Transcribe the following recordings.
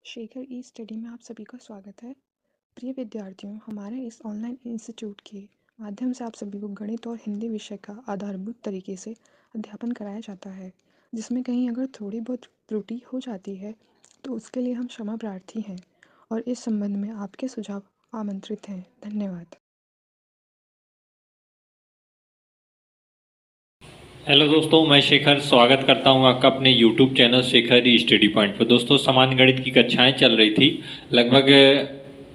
शेखर ई study में आप सभी का स्वागत है। प्रिय विद्यार्थियों, हमारे इस ऑनलाइन इंस्टीट्यूट के माध्यम से आप सभी को गणित और हिंदी विषय का आधारभूत तरीके से अध्यापन कराया जाता है, जिसमें कहीं अगर थोड़ी बहुत त्रुटि हो जाती है तो उसके लिए हम क्षमा प्रार्थी हैं और इस संबंध में आपके सुझाव आमंत्रित हैं। धन्यवाद। हेलो दोस्तों, मैं शेखर स्वागत करता हूं आपका अपने YouTube चैनल शेखर ई स्टडी पॉइंट पर। दोस्तों, सामान्य गणित की कक्षाएं चल रही थी, लगभग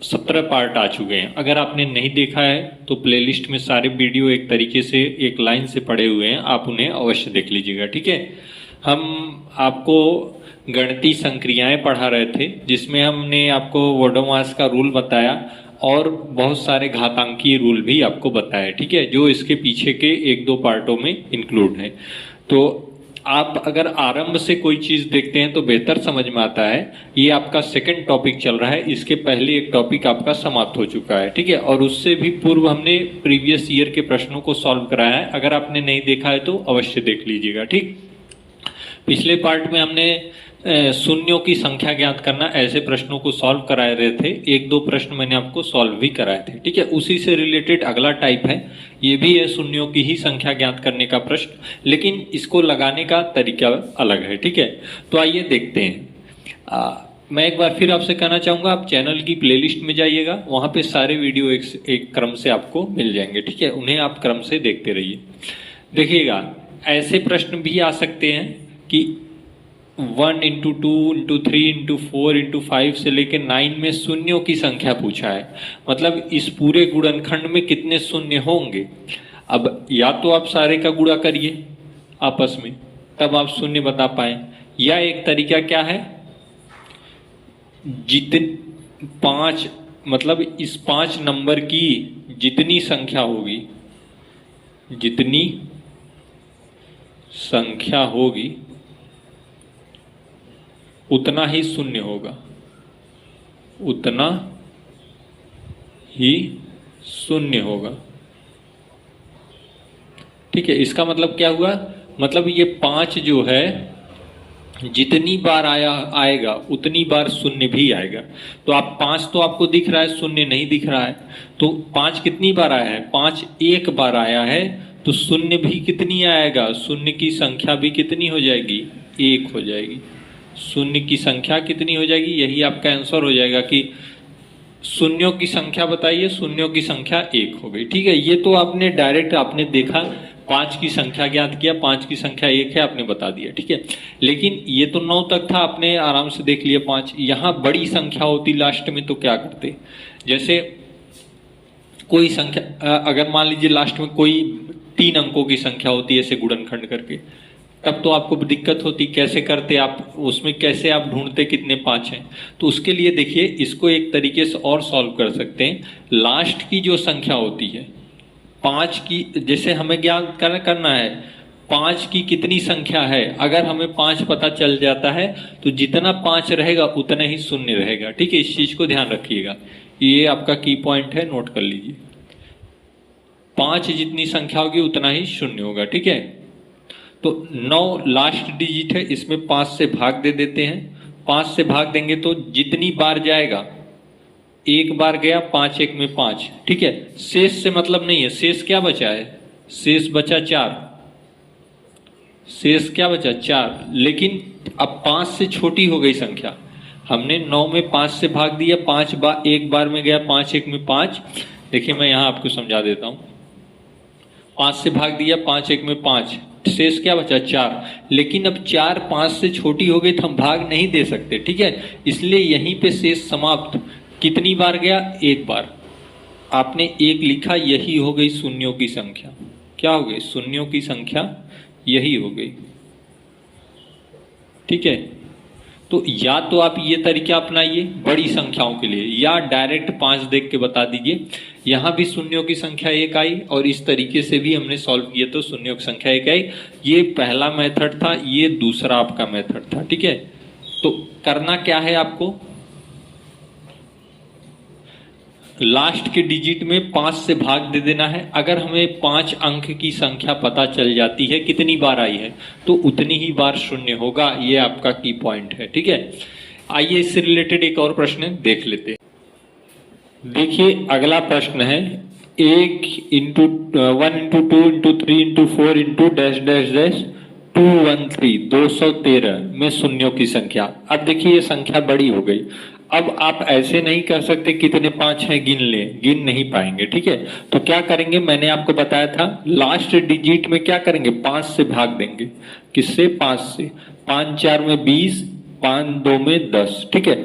17 पार्ट आ चुके हैं। अगर आपने नहीं देखा है तो प्लेलिस्ट में सारे वीडियो एक तरीके से एक लाइन से पड़े हुए हैं, आप उन्हें अवश्य देख लीजिएगा। ठीक है, हम आपको गणितीय संक्रियाएं पढ़ा रहे थे, जिसमें हमने आपको वोडोमास का रूल बताया और बहुत सारे घातांकीय रूल भी आपको बताया। ठीक है, जो इसके पीछे के एक दो पार्टों में इंक्लूड है। तो आप अगर आरंभ से कोई चीज़ देखते हैं तो बेहतर समझ में आता है। ये आपका सेकंड टॉपिक चल रहा है, इसके पहले एक टॉपिक आपका समाप्त हो चुका है। ठीक है, और उससे भी पूर्व हमने प्रीवियस ईयर के प्रश्नों को सॉल्व कराया है। अगर आपने नहीं देखा है तो अवश्य देख लीजिएगा। ठीक, पिछले पार्ट में हमने शून्यों की संख्या ज्ञात करना ऐसे प्रश्नों को सॉल्व कराए रहे थे। एक दो प्रश्न मैंने आपको सॉल्व भी कराए थे। ठीक है, उसी से रिलेटेड अगला टाइप है, ये भी है शून्यों की ही संख्या ज्ञात करने का प्रश्न, लेकिन इसको लगाने का तरीका अलग है। ठीक है, तो आइए देखते हैं। मैं एक बार फिर आपसे कहना चाहूँगा, आप चैनल की प्लेलिस्ट में जाइएगा, वहाँ पे सारे वीडियो एक क्रम से आपको मिल जाएंगे। ठीक है, उन्हें आप क्रम से देखते रहिए। देखिएगा, ऐसे प्रश्न भी आ सकते हैं कि 1 इंटू 2 इंटू 3 इंटू 4 इंटू 5 से लेकर 9 में शून्यों की संख्या पूछा है, मतलब इस पूरे गुणनखंड में कितने शून्य होंगे। अब या तो आप सारे का गुणा करिए आपस में, तब आप शून्य बता पाए, या एक तरीका क्या है, पांच मतलब इस 5 नंबर की जितनी संख्या होगी, जितनी संख्या होगी उतना ही शून्य होगा, उतना ही शून्य होगा। ठीक है, इसका मतलब क्या हुआ, मतलब ये 5 जो है जितनी बार आएगा उतनी बार शून्य भी आएगा। तो आप 5 तो आपको दिख रहा है, शून्य नहीं दिख रहा है। तो 5 कितनी बार आया है, 5 एक बार आया है, तो शून्य भी कितनी आएगा, शून्य की संख्या भी कितनी हो जाएगी, 1 हो जाएगी। शून्य की संख्या कितनी हो जाएगी, यही आपका आंसर हो जाएगा कि शून्यों की संख्या बताइए, शून्यों की संख्या 1 हो गई। ठीक है, ये तो आपने डायरेक्ट आपने देखा, 5 की संख्या ज्ञात किया, 5 की संख्या 1 है, आपने बता दिया। ठीक है, लेकिन ये तो 9 तक था, आपने आराम से देख लिया 5। यहाँ बड़ी संख्या होती लास्ट में तो क्या करते, जैसे कोई संख्या अगर मान लीजिए लास्ट में कोई 3 अंकों की संख्या होती है ऐसे गुणनखंड करके, तब तो आपको दिक्कत होती, कैसे करते आप उसमें, कैसे आप ढूंढते कितने 5 हैं। तो उसके लिए देखिए, इसको एक तरीके से और सॉल्व कर सकते हैं। लास्ट की जो संख्या होती है 5 की, जैसे हमें ज्ञात करना है 5 की कितनी संख्या है, अगर हमें 5 पता चल जाता है तो जितना 5 रहेगा उतना ही शून्य रहेगा। ठीक है, इस चीज को ध्यान रखिएगा, ये आपका की पॉइंट है, नोट कर लीजिए। 5 जितनी संख्या होगी उतना ही शून्य होगा। ठीक है, तो 9 लास्ट डिजिट है, इसमें 5 से भाग दे देते हैं। 5 से भाग देंगे तो जितनी बार जाएगा, एक बार गया, 5 एक में 5। ठीक है, शेष से मतलब नहीं है, शेष क्या बचा है, शेष बचा 4, शेष क्या बचा 4। लेकिन अब 5 से छोटी हो गई संख्या, हमने 9 में 5 से भाग दिया, 5 बार एक बार में गया, 5 एक में 5। देखिए मैं यहां आपको समझा देता हूं, 5 से भाग दिया, 5 एक में 5, शेष क्या बचा 4। लेकिन अब 4 5 से छोटी हो गई तो हम भाग नहीं दे सकते। ठीक है, इसलिए यहीं पे शेष समाप्त। कितनी बार गया, एक बार, आपने 1 लिखा, यही हो गई शून्यों की संख्या। क्या हो गई, शून्यों की संख्या यही हो गई। ठीक है, तो या तो आप ये तरीका अपनाइए बड़ी संख्याओं के लिए, या डायरेक्ट 5 देख के बता दीजिए। यहाँ भी शून्यों की संख्या 1 आई और इस तरीके से भी हमने सॉल्व किया तो शून्यों की संख्या 1 आई। ये पहला मेथड था, ये दूसरा आपका मेथड था। ठीक है, तो करना क्या है आपको, लास्ट के डिजिट में 5 से भाग दे देना है। अगर हमें 5 अंक की संख्या पता चल जाती है कितनी बार आई है, तो उतनी ही बार शून्य होगा। ये आपका की पॉइंट है। ठीक है, आइए इससे रिलेटेड एक और प्रश्न देख लेते हैं। देखिए अगला प्रश्न है 1 × 2 × 3 × 4 × -213 213 में शून्यों की संख्या। अब देखिए ये संख्या बड़ी हो गई। अब आप ऐसे नहीं कर सकते कितने 5 हैं गिन लें, गिन नहीं पाएंगे, ठीक है। तो क्या करेंगे, मैंने आपको बताया था लास्ट डिजिट में क्या करेंगे, 5 से भाग देंगे। किससे, 5 से। 5 4 में 20, 5 2 में 10, ठीक है।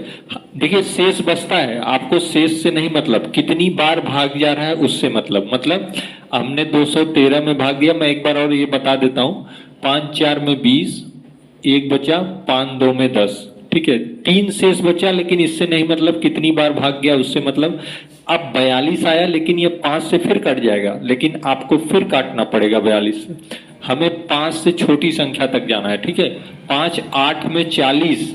देखिए शेष बचता है, आपको शेष से नहीं मतलब, कितनी बार भाग जा रहा है उससे मतलब हमने 213 में भाग दिया। मैं एक बार और ये बता देता हूं, 5 4 में 20, एक बचा, 5 2 में 10, ठीक है। 3 शेष बचा, लेकिन इससे नहीं मतलब कितनी बार भाग गया उससे मतलब। अब 42 आया, लेकिन ये 5 से फिर कट जाएगा, लेकिन आपको फिर काटना पड़ेगा 42 से। हमें 5 से छोटी संख्या तक जाना है, ठीक है। 5 8 में 40,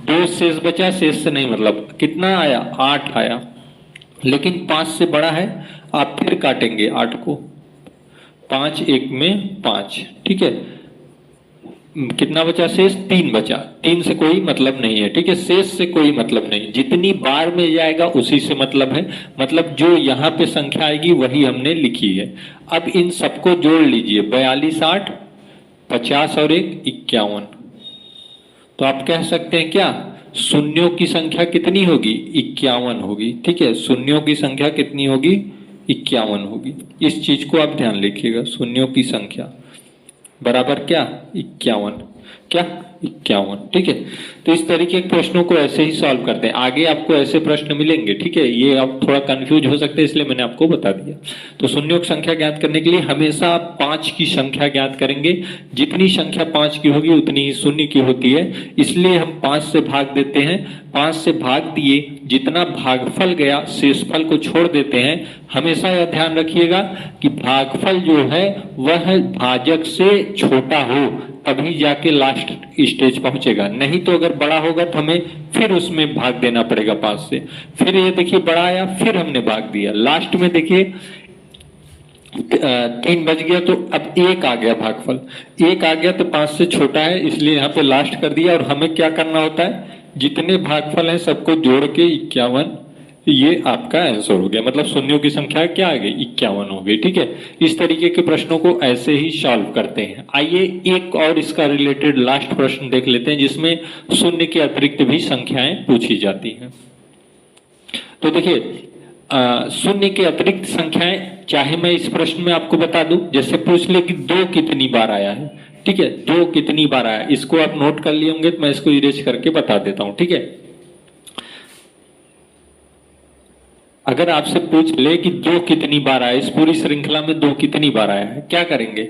2 शेष बचा, शेष से नहीं मतलब, कितना आया, 8 आया, लेकिन 5 से बड़ा है। आप फिर काटेंगे 8 को, 5 1 में 5, ठीक है। कितना बचा शेष, 3 बचा। 3 से कोई मतलब नहीं है, ठीक है। शेष से कोई मतलब नहीं, जितनी बार में जाएगा उसी से मतलब है। मतलब जो यहाँ पे संख्या आएगी वही हमने लिखी है। अब इन सबको जोड़ लीजिए, 42 8 50 और 1 51। तो आप कह सकते हैं क्या, शून्यों की संख्या कितनी होगी, 51 होगी, ठीक है। शून्यों की संख्या कितनी होगी, 51 होगी। इस चीज को आप ध्यान रखिएगा, शून्यों की संख्या बराबर क्या, 51, क्या 51, ठीक है। तो इस तरीके के प्रश्नों को ऐसे ही सॉल्व करते हैं। आगे आपको ऐसे प्रश्न मिलेंगे, ठीक है। ये आप थोड़ा कंफ्यूज हो सकते हैं, इसलिए मैंने आपको बता दिया। तो शून्यों की संख्या ज्ञात करने के लिए हमेशा आप 5 की संख्या ज्ञात करेंगे। जितनी संख्या 5 की होगी उतनी ही शून्य की होती है, इसलिए हम 5 से भाग देते हैं। 5 से भाग दिए, जितना भागफल गया शेषफल को छोड़ देते हैं। हमेशा यह ध्यान रखिएगा कि भागफल जो है वह भाजक से छोटा हो, तभी जाके लास्ट स्टेज पहुंचेगा। नहीं तो अगर बड़ा होगा तो हमें फिर उसमें भाग देना पड़ेगा 5 से। फिर ये देखिए बड़ा आया, फिर हमने भाग दिया। लास्ट में देखिए 3 बच गया, तो अब 1 आ गया, भागफल 1 आ गया, तो 5 से छोटा है, इसलिए यहाँ पे लास्ट कर दिया। और हमें क्या करना होता है, जितने भागफल हैं सबको जोड़ के 51, ये आपका आंसर हो गया। मतलब शून्यों की संख्या क्या आ गई, 51 हो गई, ठीक है। इस तरीके के प्रश्नों को ऐसे ही सॉल्व करते हैं। आइए एक और इसका रिलेटेड लास्ट प्रश्न देख लेते हैं, जिसमें शून्य के अतिरिक्त भी संख्याएं पूछी जाती हैं। तो देखिए शून्य के अतिरिक्त संख्याएं, चाहे मैं इस प्रश्न में आपको बता दूं, जैसे पूछ ले कि 2 कितनी बार आया है, ठीक है। 2 कितनी बार आया, इसको आप नोट कर लिए होंगे, तो मैं इसको इरेज करके बता देता हूं, ठीक है। अगर आपसे पूछ ले कि 2 कितनी बार आया, इस पूरी श्रृंखला में 2 कितनी बार आया है, क्या करेंगे।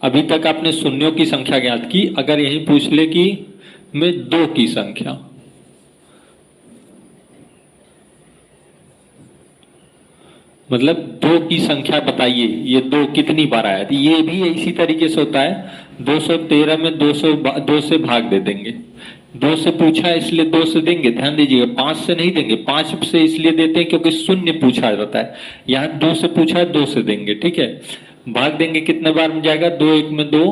अभी तक आपने शून्यों की संख्या ज्ञात की, अगर यही पूछ ले कि मैं 2 की संख्या, मतलब 2 की संख्या बताइए, ये 2 कितनी बार आया। तो ये भी इसी तरीके से होता है, 213 में 2 से भाग दे देंगे। 2 से पूछा है इसलिए 2 से देंगे, ध्यान दीजिएगा। 5 से नहीं देंगे, 5 से इसलिए देते हैं क्योंकि शून्य पूछा जाता है। यहाँ 2 से पूछा है, 2 से देंगे, ठीक है। भाग देंगे, कितने बार में जाएगा, 2 1 में 2,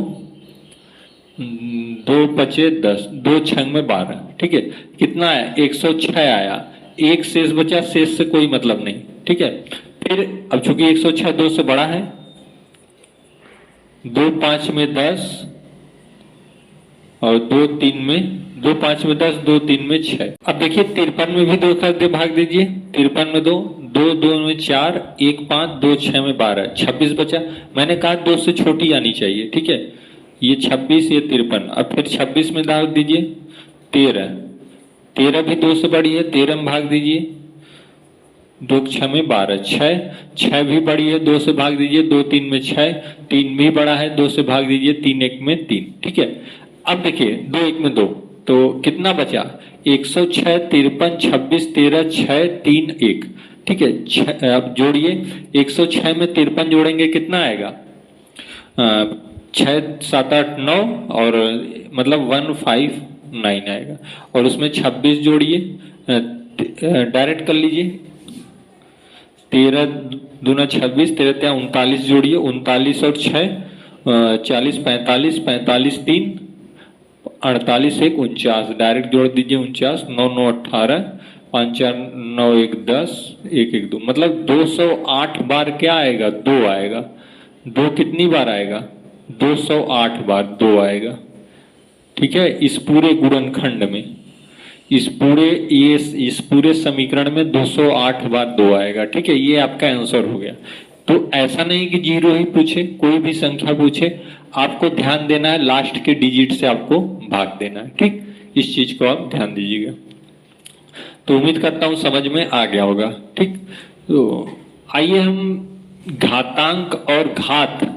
2 बचे 10, 2 6 में 12, ठीक है। कितना आया, 106 आया। 1 शेष बचा, शेष से कोई मतलब नहीं, ठीक है। फिर अब चूंकि 106 2 से बड़ा है, 2 5 में 10 और 2 3 में 2 5 में 10, 2 3 में 6। अब देखिए 53 में भी 2 कर भाग दीजिए, 53 में 2, 2 2 में 4, 1 5, 2 6 में 12, 26 बचा। मैंने कहा 2 से छोटी आनी चाहिए, ठीक है। ये 26, ये 53। अब फिर 26 में भाग दीजिए, 13, 13 भी 2 से बड़ी है, 13 में भाग दीजिए, 2 6 में 12, 6 भी बड़ी है, 2 से भाग दीजिए, 2 3 में 6, 3 भी बड़ा है, 2 से भाग दीजिए, 3 1 में 3, ठीक है। अब देखिए 2 1 में 2, तो कितना बचा, 106 53 26 13 6 3 1, ठीक है। अब जोड़िए, 106 में 53 जोड़ेंगे कितना आएगा, 6 7 8 9, और मतलब 159 आएगा। और उसमें 26 जोड़िए, डायरेक्ट कर लीजिए, 13 दूना 26, 13 39 जोड़िए, 39 और 6 40 45, 45 3 48 एक 49, डायरेक्ट जोड़ दीजिए 49, 9 9 18, 5 4 9 1 10, 1 1 2, मतलब 208 बार क्या आएगा? 2 आएगा। 2 कितनी बार आएगा? 208 बार 2 आएगा। ठीक है, इस पूरे गुणनखंड में, इस पूरे समीकरण में 208 बार 2 आएगा। ठीक है, ये आपका आंसर हो गया। तो ऐसा नहीं कि जीरो ही पूछे, कोई भी संख्या पूछे, आपको ध्यान देना है लास्ट के डिजिट से आपको भाग देना है। ठीक, इस चीज को आप ध्यान दीजिएगा। तो उम्मीद करता हूं समझ में आ गया होगा। ठीक, तो आइए हम घातांक और घात,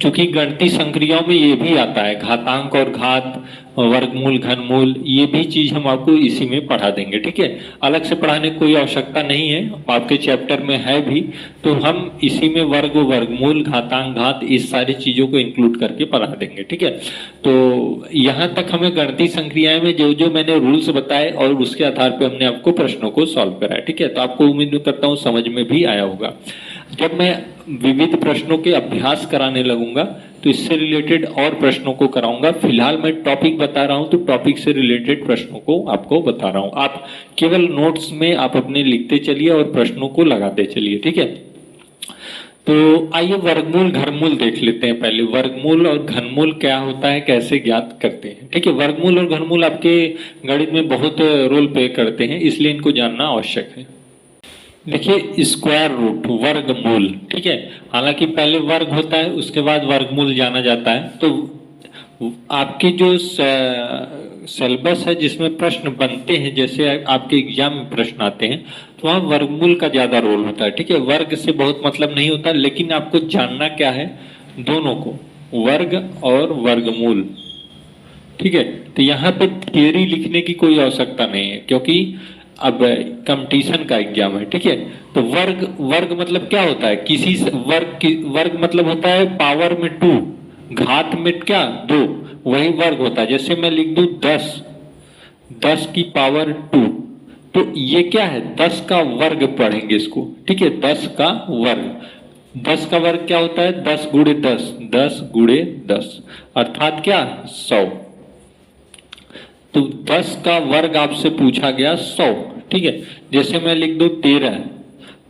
चूंकि गणितीय संक्रियाओं में ये भी आता है, घातांक और घात, वर्गमूल, घनमूल, ये भी चीज हम आपको इसी में पढ़ा देंगे। ठीक है, अलग से पढ़ाने की कोई आवश्यकता नहीं है, आपके चैप्टर में है भी, तो हम इसी में वर्ग, वर्गमूल, घातांक, घात, इस सारी चीजों को इंक्लूड करके पढ़ा देंगे। ठीक है, तो यहाँ तक हमें गणितीय संक्रियाएं में जो जो मैंने रूल्स बताए और उसके आधार पर हमने आपको प्रश्नों को सॉल्व कराया। ठीक है, तो आपको उम्मीद करता हूँ समझ में भी आया होगा। जब मैं विविध प्रश्नों के अभ्यास कराने लगूंगा तो इससे रिलेटेड और प्रश्नों को कराऊंगा। फिलहाल मैं टॉपिक बता रहा हूं तो टॉपिक से रिलेटेड प्रश्नों को आपको बता रहा हूं। आप केवल नोट्स में आप अपने लिखते चलिए और प्रश्नों को लगाते चलिए। ठीक है, तो आइए वर्गमूल, घनमूल देख लेते हैं। पहले वर्गमूल और घनमूल क्या होता है, कैसे ज्ञात करते हैं। ठीक है, वर्गमूल और घनमूल आपके गणित में बहुत रोल प्ले करते हैं, इसलिए इनको जानना आवश्यक है। देखिए, स्क्वायर रूट, वर्गमूल। ठीक है, हालांकि पहले वर्ग होता है उसके बाद वर्गमूल जाना जाता है। तो आपके जो सिलेबस है जिसमें प्रश्न बनते हैं, जैसे आपके एग्जाम में प्रश्न आते हैं, तो वहां वर्गमूल का ज्यादा रोल होता है। ठीक है, वर्ग से बहुत मतलब नहीं होता, लेकिन आपको जानना क्या है, दोनों को, वर्ग और वर्गमूल। ठीक है, तो यहाँ पे थियरी लिखने की कोई आवश्यकता नहीं है, क्योंकि अब कंपटीशन का एग्जाम है। ठीक है, तो वर्ग, वर्ग मतलब क्या होता है, किसी वर्ग मतलब होता है पावर में 2, घात में क्या 2, वही वर्ग होता है। जैसे मैं लिख दूं 10, 10 की पावर 2, तो ये क्या है, 10 का वर्ग पढ़ेंगे इसको। ठीक है, 10 का वर्ग, 10 का वर्ग क्या होता है, 10 गुणे 10, 10 गुणे 10 अर्थात क्या, 100। तो 10 का वर्ग आपसे पूछा गया 100। ठीक है, जैसे मैं लिख दूं 13,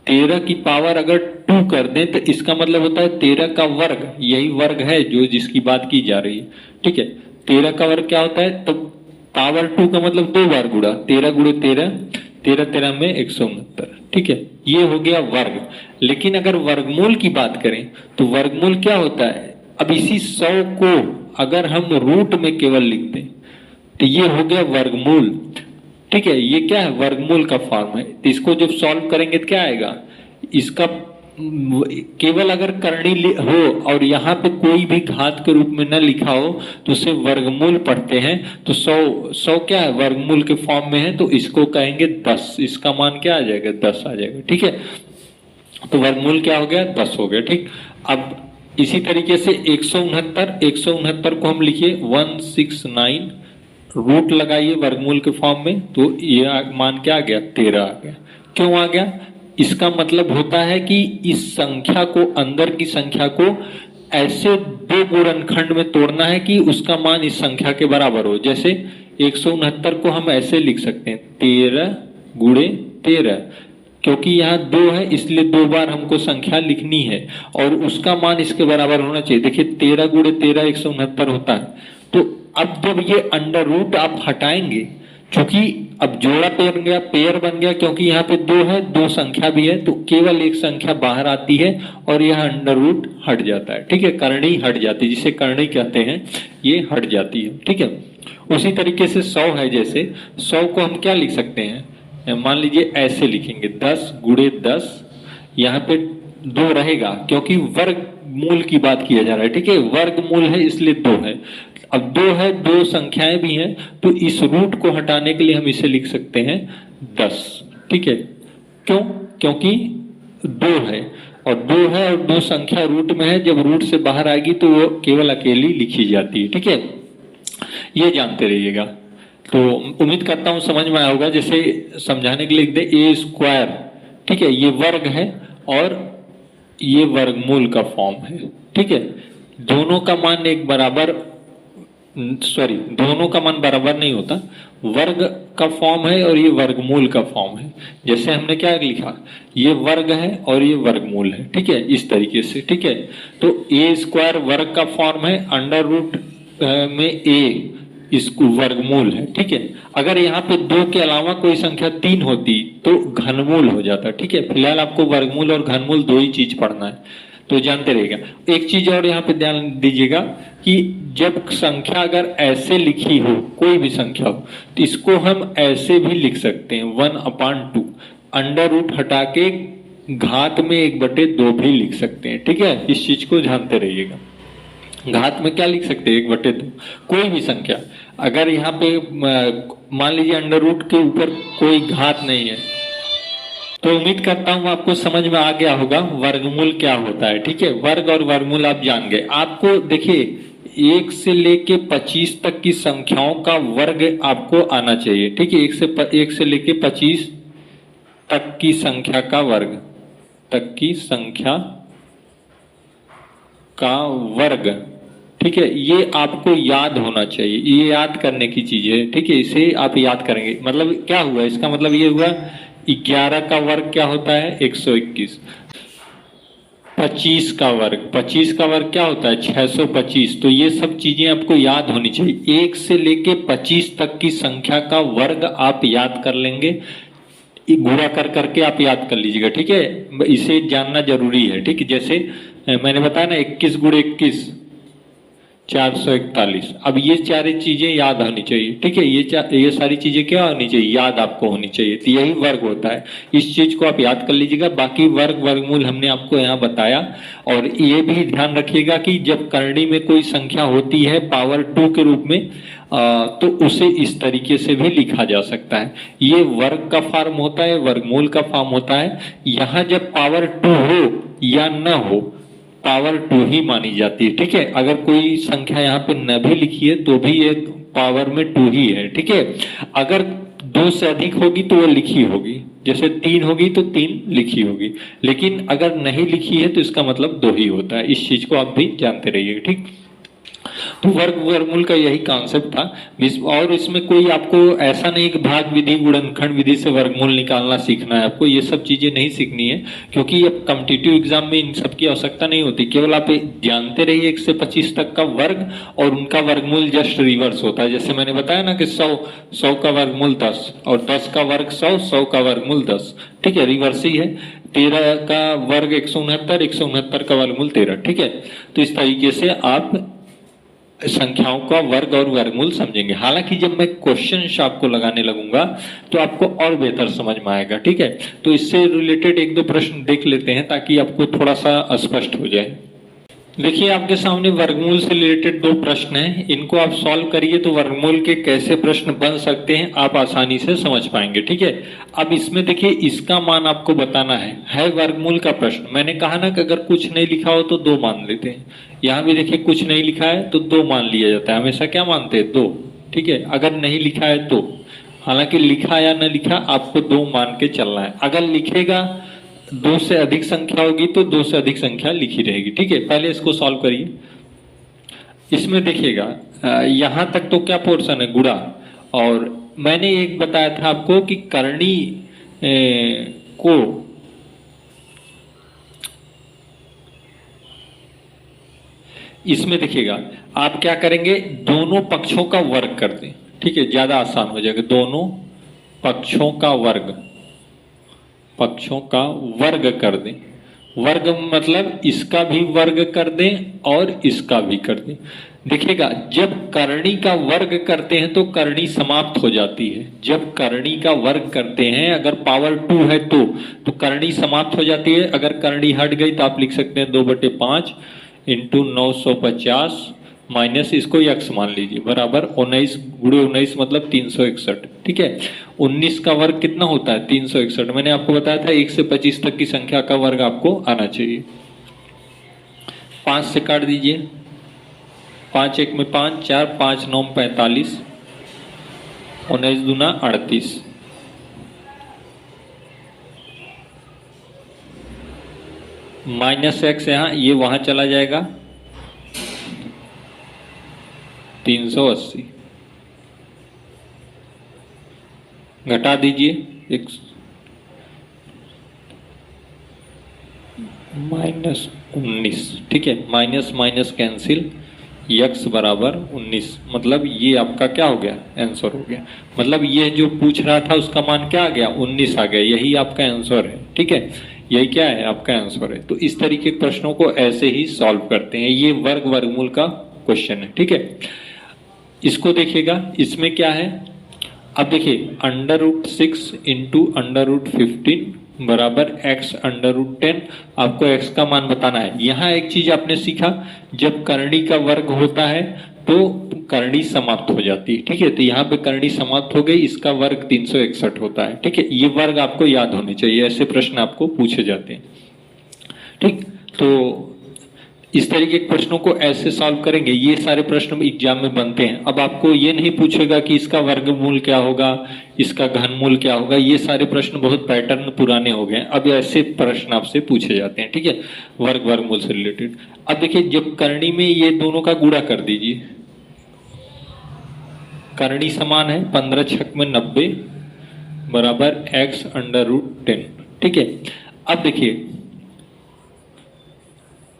13 की पावर अगर 2 कर दें तो इसका मतलब होता है 13 का वर्ग, यही वर्ग है जो जिसकी बात की जा रही है। ठीक है, 13 का वर्ग क्या होता है, तो पावर 2 का मतलब 2 बार गुणा, 13 गुणे 13, 13 13 में 169। ठीक है, ये हो गया वर्ग। लेकिन अगर वर्गमूल की बात करें तो वर्गमूल क्या होता है, अब इसी 100 को अगर हम रूट में केवल लिख दें तो ये हो गया वर्गमूल। ठीक है, ये क्या है, वर्गमूल का फॉर्म है। तो इसको जब सॉल्व करेंगे तो क्या आएगा, इसका केवल अगर करनी हो और यहाँ पे कोई भी घात के रूप में न लिखा हो तो उसे वर्गमूल पढ़ते हैं। तो 100 क्या है, वर्गमूल के फॉर्म में है, तो इसको कहेंगे 10, इसका मान क्या आ जाएगा, 10 आ जाएगा। ठीक है, तो वर्गमूल क्या हो गया, 10 हो गया। ठीक, अब इसी तरीके से 169 को हम लिखिए 169, रूट लगाइए वर्गमूल के फॉर्म में, तो ये मान क्या आ गया, 13 आ गया। क्यों आ गया, इसका मतलब होता है कि इस संख्या को, अंदर की संख्या को ऐसे दो गुणनखंड में तोड़ना है कि उसका मान इस संख्या के बराबर हो। जैसे 169 को हम ऐसे लिख सकते हैं 13 गुणे 13, क्योंकि यहाँ 2 है इसलिए 2 बार हमको संख्या लिखनी है और उसका मान इसके बराबर होना चाहिए। देखिए 13 गुणे 13 169 होता है। तो अब जब ये अंडर रूट आप हटाएंगे, क्योंकि अब जोड़ा पेयर बन गया, क्योंकि यहाँ पे 2 है, 2 संख्या भी है, तो केवल एक संख्या बाहर आती है और यह अंडर रूट हट जाता है। ठीक है, करणी हट जाती है, जिसे करणी कहते हैं, ये हट जाती है। ठीक है, उसी तरीके से 100 है, जैसे 100 को हम क्या लिख सकते हैं, मान लीजिए ऐसे लिखेंगे 10 गुणे 10, यहाँ पे 2 रहेगा क्योंकि वर्गमूल की बात किया जा रहा है। ठीक है, वर्गमूल है इसलिए 2 है। अब 2 है, 2 संख्याएं भी हैं, तो इस रूट को हटाने के लिए हम इसे लिख सकते हैं 10। ठीक है, क्यों, क्योंकि 2 है और 2 है और 2 संख्या रूट में है, जब रूट से बाहर आएगी तो वो केवल अकेली लिखी जाती है। ठीक है, ये जानते रहिएगा। तो उम्मीद करता हूं समझ में आया होगा। जैसे समझाने के लिए लिख दे ए स्क्वायर, ठीक है, ये वर्ग है और ये वर्गमूल का फॉर्म है। ठीक है, दोनों का मान एक बराबर सॉरी, दोनों का मान बराबर नहीं होता। वर्ग का फॉर्म है और ये वर्गमूल का फॉर्म है। जैसे हमने क्या लिखा, ये वर्ग है और ये वर्गमूल है, ठीक है, इस तरीके से, ठीक है। तो ए स्क्वायर वर्ग का फॉर्म है, अंडर रूट में ए इसको वर्गमूल है, ठीक है। अगर यहाँ पे 2 के अलावा कोई संख्या 3 होती तो घनमूल हो जाता, ठीक है। फिलहाल आपको वर्गमूल और घनमूल दो ही चीज पढ़ना है, तो जानते रहिएगा। एक चीज और यहाँ पे ध्यान दीजिएगा कि जब संख्या अगर ऐसे लिखी हो, कोई भी संख्या हो, तो इसको हम ऐसे भी लिख सकते हैं 1/2, अंडर रूट हटा के घात में 1/2 भी लिख सकते हैं, ठीक है। इस चीज को जानते रहिएगा। घात में क्या लिख सकते हैं, 1/2, कोई भी संख्या। अगर यहाँ पे मान लीजिए अंडर रूट के ऊपर कोई घात नहीं है, तो उम्मीद करता हूं आपको समझ में आ गया होगा वर्गमूल क्या होता है, ठीक है। वर्ग और वर्गमूल आप जान गए। आपको देखिए 1 से लेके 25 तक की संख्याओं का वर्ग आपको आना चाहिए, ठीक है। 1 से लेके 25 तक की संख्या का वर्ग, तक की संख्या का वर्ग, ठीक है। ये आपको याद होना चाहिए, ये याद करने की चीज है, ठीक है। इसे आप याद करेंगे। मतलब क्या हुआ, इसका मतलब ये हुआ 11 का वर्ग क्या होता है, 121। 25 का वर्ग, 25 का वर्ग क्या होता है, 625। तो ये सब चीजें आपको याद होनी चाहिए। 1 से लेके 25 तक की संख्या का वर्ग आप याद कर लेंगे, गुणा कर करके आप याद कर लीजिएगा, ठीक है। इसे जानना जरूरी है, ठीक है। जैसे मैंने बताया ना, 21 × 21 441। अब ये सारी चीजें याद होनी चाहिए, ठीक है। ये सारी चीजें क्या होनी चाहिए, याद आपको होनी चाहिए। तो यही वर्ग होता है, इस चीज को आप याद कर लीजिएगा। बाकी वर्ग वर्गमूल हमने आपको यहाँ बताया। और ये भी ध्यान रखिएगा कि जब करनी में कोई संख्या होती है पावर 2 के रूप में, तो उसे इस तरीके से भी लिखा जा सकता है। ये वर्ग का फॉर्म होता है, वर्गमूल का फॉर्म होता है। यहाँ जब पावर 2 हो या न हो, पावर 2 ही मानी जाती है, ठीक है। अगर कोई संख्या यहाँ पे न भी लिखी है तो भी एक पावर में 2 ही है, ठीक है। अगर 2 से अधिक होगी तो वो लिखी होगी, जैसे 3 होगी तो 3 लिखी होगी। लेकिन अगर नहीं लिखी है तो इसका मतलब 2 ही होता है। इस चीज को आप भी जानते रहिएगा, ठीक। तो वर्ग वर्गमूल का यही कॉन्सेप्ट था। और इसमें कोई आपको ऐसा नहीं कि भाग विधि गुणनखंड विधि से वर्गमूल निकालना सीखना है आपको, ये सब चीजें नहीं सीखनी है। क्योंकि अब कॉम्पिटिटिव एग्जाम में इन सब की आवश्यकता नहीं होती। केवल आप जानते रहिए 1 से 25 तक का वर्ग और उनका वर्गमूल जस्ट रिवर्स होता है। जैसे मैंने बताया ना कि 100 का वर्गमूल 10 और 10 का वर्ग 100 का वर्गमूल 10, ठीक है, रिवर्स ही है। 13 का वर्ग 169, 169 का वर्गमूल 13, ठीक है। तो इस तरीके से आप संख्याओं का वर्ग और वर्गमूल समझेंगे। हालांकि जब मैं क्वेश्चन आपको लगाने लगूंगा तो आपको और बेहतर समझ में आएगा, ठीक है। तो इससे रिलेटेड 1-2 प्रश्न देख लेते हैं ताकि आपको थोड़ा सा स्पष्ट हो जाए। देखिए आपके सामने वर्गमूल से रिलेटेड 2 प्रश्न हैं। इनको आप सॉल्व करिए तो वर्गमूल के कैसे प्रश्न बन सकते हैं आप आसानी से समझ पाएंगे, ठीक है। अब इसमें देखिए इसका मान आपको बताना है वर्गमूल का प्रश्न। मैंने कहा ना कि अगर कुछ नहीं लिखा हो तो 2 मान लेते हैं। यहाँ भी देखिए कुछ नहीं लिखा है तो 2 मान लिया जाता है। हमेशा क्या मानते हैं, 2, ठीक है। अगर नहीं लिखा है तो, हालांकि लिखा या न लिखा आपको 2 मान के चलना है। अगर लिखेगा 2 से अधिक संख्या होगी तो 2 से अधिक संख्या लिखी रहेगी, ठीक है। पहले इसको सॉल्व करिए। इसमें देखिएगा यहां तक तो क्या पोर्शन है, गुणा। और मैंने एक बताया था आपको कि करनी को इसमें देखिएगा आप क्या करेंगे, दोनों पक्षों का वर्ग कर दें, ठीक है, ज्यादा आसान हो जाएगा। दोनों पक्षों का वर्ग, पक्षों का वर्ग कर दें। वर्ग मतलब इसका भी वर्ग कर दें और इसका भी कर दें। देखिएगा जब करनी का वर्ग करते हैं तो करनी समाप्त हो जाती है। जब करनी का वर्ग करते हैं अगर पावर 2 है तो करनी समाप्त हो जाती है। अगर करनी हट गई तो आप लिख सकते हैं 2/5 इंटू 950 माइनस इसको यक्स मान लीजिए बराबर 19 × 19 मतलब 361, ठीक है। 19 का वर्ग कितना होता है, 361। मैंने आपको बताया था 1 से 25 तक की संख्या का वर्ग आपको आना चाहिए। 5 से काट दीजिए, 5 1 में 5, 4 5 9 45, 19 दूना 38, माइनस एक्स यहाँ ये वहां चला जाएगा, 380 घटा दीजिए -19, ठीक है, माइनस माइनस कैंसिल, x बराबर 19, मतलब ये आपका क्या हो गया, आंसर हो गया। मतलब ये जो पूछ रहा था उसका मान क्या आ गया, 19 आ गया, यही आपका आंसर है, ठीक है, यही क्या है आपका आंसर है। तो इस तरीके के प्रश्नों को ऐसे ही सॉल्व करते हैं, ये वर्ग वर्गमूल का क्वेश्चन है, ठीक है। इसको देखिएगा, इसमें क्या है, अब देखिए √6 इंटू √15 बराबर x √10, आपको x का मान बताना है। यहाँ एक चीज आपने सीखा, जब करनी का वर्ग होता है तो करनी समाप्त हो जाती है, ठीक है, तो यहाँ पे करनी समाप्त हो गई, इसका वर्ग 361 होता है, ठीक है, ये वर्ग आपको याद होने चाहिए, ऐसे प्रश्न आपको पूछे जाते हैं, ठीक। तो इस तरीके के प्रश्नों को ऐसे सॉल्व करेंगे, ये सारे प्रश्न एग्जाम में बनते हैं। अब आपको ये नहीं पूछेगा कि इसका वर्गमूल क्या होगा, इसका घनमूल क्या होगा, ये सारे प्रश्न बहुत पैटर्न पुराने हो गए, अब ऐसे प्रश्न आपसे पूछे जाते हैं, ठीक है, वर्ग वर्गमूल से रिलेटेड। अब देखिए जब करनी में ये दोनों का गुणा कर दीजिए, करनी समान है 15 छक में 90 बराबर x √10, ठीक है। अब देखिए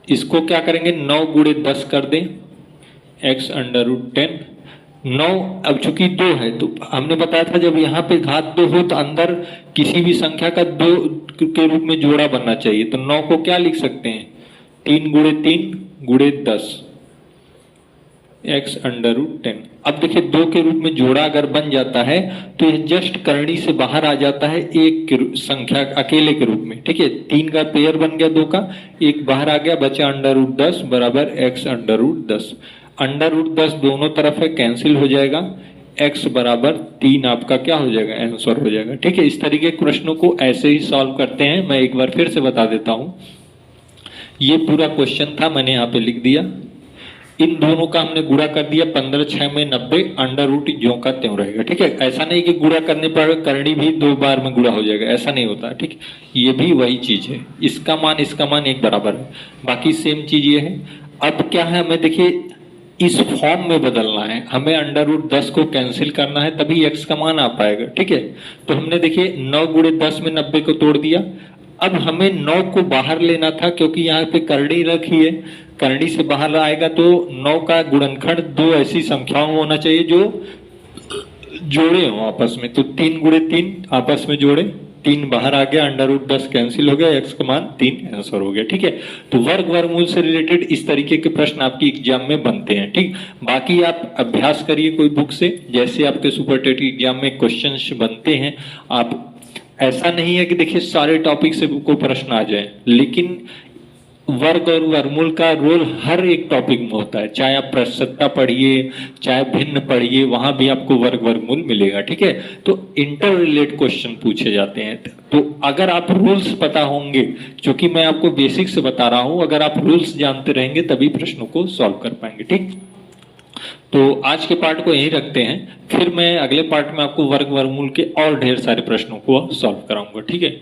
इसको क्या करेंगे, 9 गुणे 10 कर दें, x √10, 9, अब चूंकि 2 है तो हमने बताया था जब यहाँ पे घात 2 हो तो अंदर किसी भी संख्या का 2 के रूप में जोड़ा बनना चाहिए, तो 9 को क्या लिख सकते हैं, 3 गुणे 3 गुणे 10 x √10। अब देखिए 2 के रूप में जोड़ा अगर बन जाता है तो यह जस्ट करनी से बाहर आ जाता है एक के संख्या अकेले के रूप में, ठीक है, 3 का पेयर बन गया, 2 का एक बाहर आ गया, बचा √10 बराबर x √10। √10 दोनों तरफ है, कैंसिल हो जाएगा, x बराबर 3 आपका क्या हो जाएगा, आंसर हो जाएगा, ठीक है। इस तरीके के प्रश्नों को ऐसे ही सॉल्व करते हैं। मैं एक बार फिर से बता देता हूं, ये पूरा क्वेश्चन था, मैंने यहाँ पे लिख दिया, इन दोनों का हमने गुणा कर दिया, 15 6 में 90, √ ज्यों का त्यों रहेगा, ठीक है। ऐसा नहीं कि गुणा करने पर करनी भी 2 बार में गुणा हो जाएगा, ऐसा नहीं होता, ठीक, ये भी वही चीज है, इसका मान एक बराबर है, बाकी सेम चीज ये है। अब क्या है, हमें देखिए इस फॉर्म में बदलना है, हमें √10 को कैंसिल करना है, तभी x का मान आ पाएगा, ठीक है। तो हमने देखिए 9 गुणे 10 में 90 को तोड़ दिया, अब हमें 9 को बाहर लेना था, क्योंकि यहाँ पे करनी रखी है, करनी से बाहर आएगा तो 9 का गुणनखंड 2 ऐसी संख्याओं में होना चाहिए जो जोड़े हो आपस में, तो 3 गुणे 3 आपस में जोड़े, 3 बाहर आ गया, √10 कैंसिल हो गया, x का मान 3 आंसर हो गया, ठीक है। तो वर्ग वर्गमूल से रिलेटेड इस तरीके के प्रश्न आपकी एग्जाम में बनते हैं, ठीक। बाकी आप अभ्यास करिए कोई बुक से, जैसे आपके सुपरटेटिव एग्जाम में क्वेश्चंस बनते हैं, आप ऐसा नहीं है कि देखिए सारे टॉपिक से को प्रश्न आ जाए, लेकिन वर्ग और वर्गमूल का रोल हर एक टॉपिक में होता है, चाहे आप प्रश्नता पढ़िए, चाहे भिन्न पढ़िए, वहां भी आपको वर्ग वर्गमूल मिलेगा, ठीक है। तो इंटर रिलेट क्वेश्चन पूछे जाते हैं, तो अगर आप रूल्स पता होंगे, क्योंकि मैं आपको बेसिक से बता रहा हूं, अगर आप रूल्स जानते रहेंगे तभी प्रश्नों को सॉल्व कर पाएंगे, ठीक। तो आज के पार्ट को यहीं रखते हैं, फिर मैं अगले पार्ट में आपको वर्ग वर्गमूल के और ढेर सारे प्रश्नों को सॉल्व कराऊंगा, ठीक है।